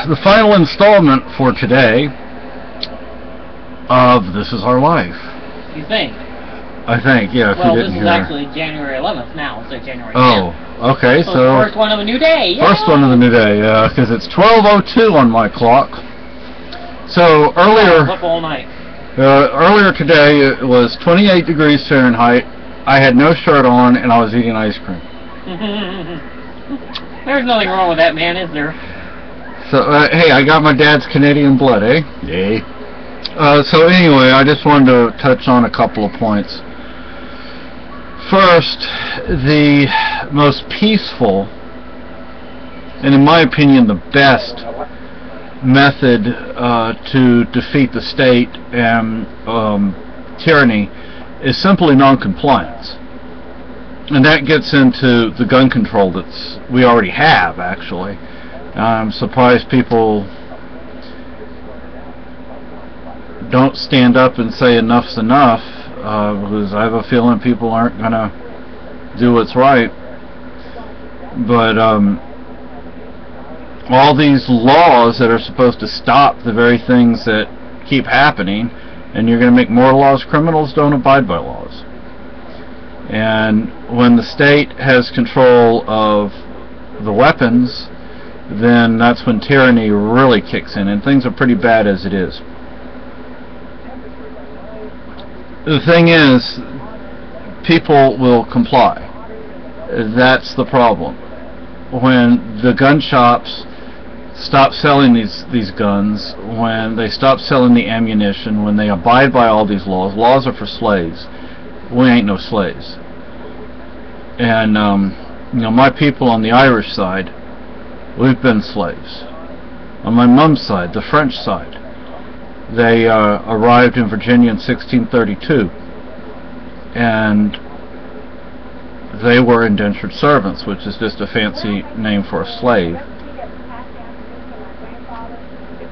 the final installment for today of This Is Our Life. You think? I think, yeah. Well, this is actually January 11th now, so January 10th. Oh, okay, so first one of a new day. Yay! First one of the new day, yeah, because it's 12:02 on my clock. So earlier, up all night. Earlier today it was 28 degrees Fahrenheit. I had no shirt on and I was eating ice cream. There's nothing wrong with that, man, is there? So hey, I got my dad's Canadian blood, eh? Yay. So anyway, I just wanted to touch on a couple of points. First, the most peaceful, and in my opinion the best method to defeat the state and tyranny is simply non-compliance. And that gets into the gun control we already have, actually. I'm surprised people don't stand up and say enough's enough, because I have a feeling people aren't going to do what's right. But all these laws that are supposed to stop the very things that keep happening, and you're going to make more laws. Criminals don't abide by laws. And when the state has control of the weapons, then that's when tyranny really kicks in, and things are pretty bad as it is. The thing is, people will comply. That's the problem. When the gun shops stop selling these guns, when they stop selling the ammunition, when they abide by all these laws. Laws are for slaves. We ain't no slaves. And you know, my people on the Irish side, we've been slaves. On my mom's side, the French side, they arrived in Virginia in 1632, and they were indentured servants, which is just a fancy name for a slave.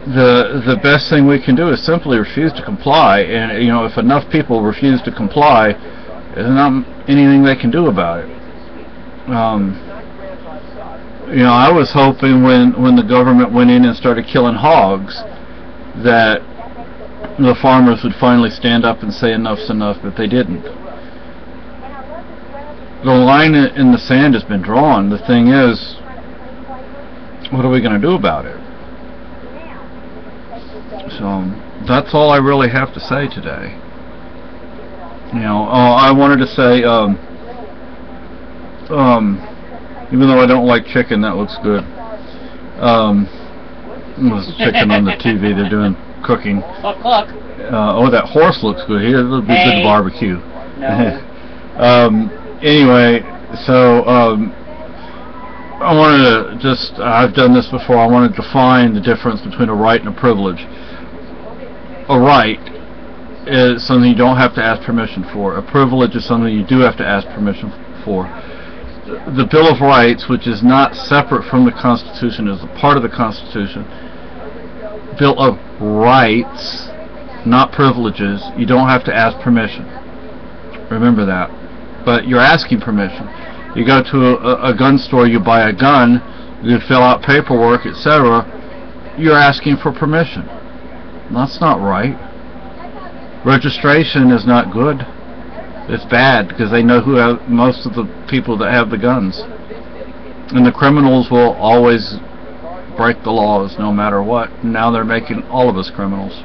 The best thing we can do is simply refuse to comply, and you know, if enough people refuse to comply, there's not anything they can do about it. You know, I was hoping when the government went in and started killing hogs that the farmers would finally stand up and say enough's enough, but they didn't. The line in the sand has been drawn. The thing is, what are we going to do about it? So that's all I really have to say today. You know, I wanted to say, even though I don't like chicken, that looks good. There's chicken on the TV. They're doing cooking. Cluck, cluck. Oh, that horse looks good. It'll be good barbecue. No. Anyway, so I wanted to I've done this before. I want to define the difference between a right and a privilege. A right is something you don't have to ask permission for. A privilege is something you do have to ask permission for. The Bill of Rights, which is not separate from the Constitution, is a part of the Constitution. Bill of Rights, not privileges. You don't have to ask permission. Remember that. But you're asking permission. You go to a gun store, you buy a gun, you fill out paperwork, etc. You're asking for permission. That's not right. Registration is not good. It's bad because they know who have most of the people that have the guns. And the criminals will always break the laws no matter what. Now they're making all of us criminals.